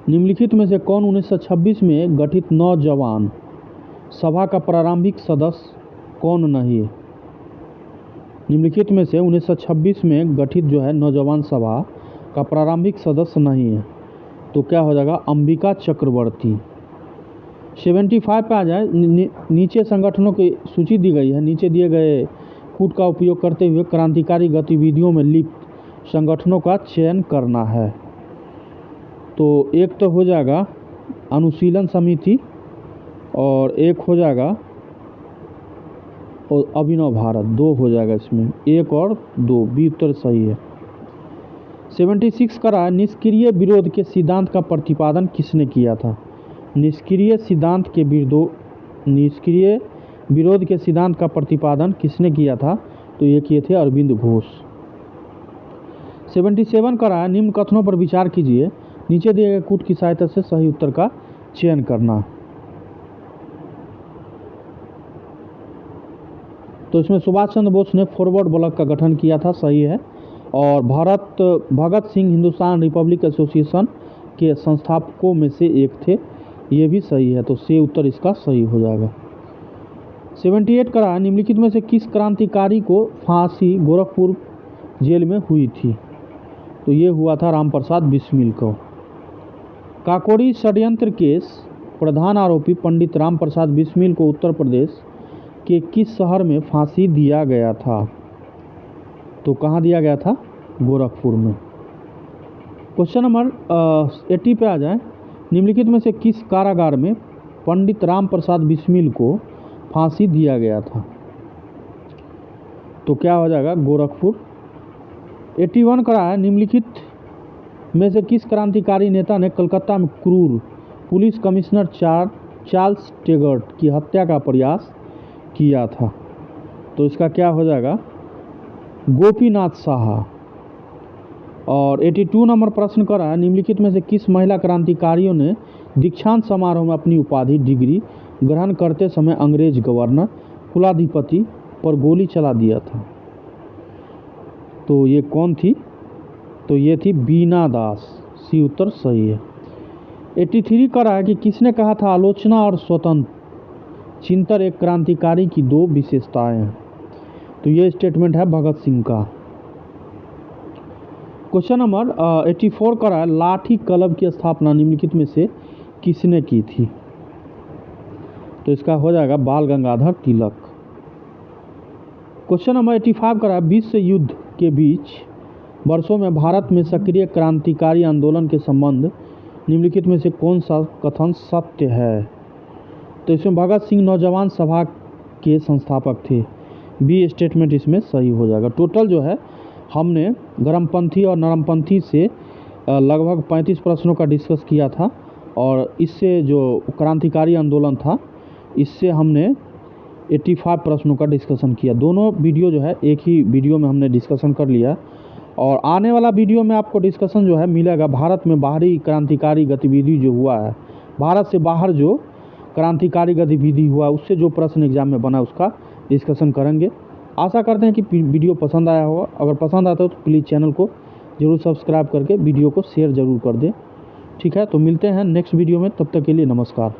1926 में गठित नौजवान सभा का प्रारंभिक सदस्य कौन नहीं है। निम्नलिखित में से 1926 में गठित जो है नौजवान सभा का प्रारंभिक सदस्य नहीं है। तो क्या हो जाएगा, अंबिका चक्रवर्ती। 75 पे आ जाए, नीचे संगठनों की सूची दी गई है। नीचे दिए गए कूट का उपयोग करते हुए क्रांतिकारी गतिविधियों में लिप्त संगठनों का चयन करना है। तो एक तो हो जाएगा अनुशीलन समिति और एक हो जाएगा और अभिनव भारत, 2 हो जाएगा इसमें, 1 और 2, बी उत्तर सही है। 76 का रहा निष्क्रिय विरोध के सिद्धांत का प्रतिपादन किसने किया था। निष्क्रिय विरोध के सिद्धांत का प्रतिपादन किसने किया था, तो ये किए थे अरविंद घोष। 77 का रहा निम्न कथनों पर विचार कीजिए, नीचे दिए गए कूट की सहायता से सही उत्तर का चयन करना। तो इसमें सुभाष चंद्र बोस ने फॉरवर्ड ब्लॉक का गठन किया था, सही है। और भगत सिंह हिंदुस्तान रिपब्लिक एसोसिएशन के संस्थापकों में से एक थे, ये भी सही है। तो सी उत्तर इसका सही हो जाएगा। 78 का रहा निम्नलिखित में से किस क्रांतिकारी को फांसी गोरखपुर जेल में हुई थी। तो ये हुआ था राम प्रसाद बिस्मिल को। काकोरी षड्यंत्र केस प्रधान आरोपी पंडित राम प्रसाद बिस्मिल को उत्तर प्रदेश के किस शहर में फांसी दिया गया था। तो कहाँ दिया गया था, गोरखपुर में। क्वेश्चन नंबर 80 पे आ जाए, निम्नलिखित में से किस कारागार में पंडित राम प्रसाद बिस्मिल को फांसी दिया गया था। तो क्या हो जाएगा, गोरखपुर। 81 का है निम्नलिखित में से किस क्रांतिकारी नेता ने कलकत्ता में क्रूर पुलिस कमिश्नर चार्ल्स टेगर्ट की हत्या का प्रयास किया था। तो इसका क्या हो जाएगा, गोपीनाथ साहा। और 82 नंबर प्रश्न कर रहा है निम्नलिखित में से किस महिला क्रांतिकारियों ने दीक्षांत समारोह में अपनी उपाधि डिग्री ग्रहण करते समय अंग्रेज गवर्नर कुलाधिपति पर गोली चला दिया था। तो ये कौन थी, तो ये थी बीना दास, सी उत्तर सही है। 83 का रहा है कि किसने कहा था आलोचना और स्वतंत्र चिंतन एक क्रांतिकारी की 2 विशेषताएं हैं। तो ये स्टेटमेंट है भगत सिंह का। क्वेश्चन नंबर 84 का रहा है लाठी क्लब की स्थापना निम्नलिखित में से किसने की थी। तो इसका हो जाएगा बाल गंगाधर तिलक। क्वेश्चन नंबर 85 का रहा है विश्व युद्ध के बीच वर्षों में भारत में सक्रिय क्रांतिकारी आंदोलन के संबंध निम्नलिखित में से कौन सा कथन सत्य है। तो इसमें भगत सिंह नौजवान सभा के संस्थापक थे। बी स्टेटमेंट इसमें सही हो जाएगा। टोटल जो है हमने गरमपंथी और नरमपंथी से लगभग 35 प्रश्नों का डिस्कस किया था, और इससे जो क्रांतिकारी आंदोलन था इससे हमने 85 प्रश्नों का डिस्कशन किया। दोनों वीडियो जो है एक ही वीडियो में हमने डिस्कशन कर लिया, और आने वाला वीडियो में आपको डिस्कशन जो है मिलेगा भारत में बाहरी क्रांतिकारी गतिविधि जो हुआ है, भारत से बाहर जो क्रांतिकारी गतिविधि हुआ उससे जो प्रश्न एग्जाम में बना उसका डिस्कशन करेंगे। आशा करते हैं कि वीडियो पसंद आया होगा। अगर पसंद आता हो तो प्लीज़ चैनल को ज़रूर सब्सक्राइब करके वीडियो को शेयर ज़रूर कर दें। ठीक है, तो मिलते हैं नेक्स्ट वीडियो में, तब तक के लिए नमस्कार।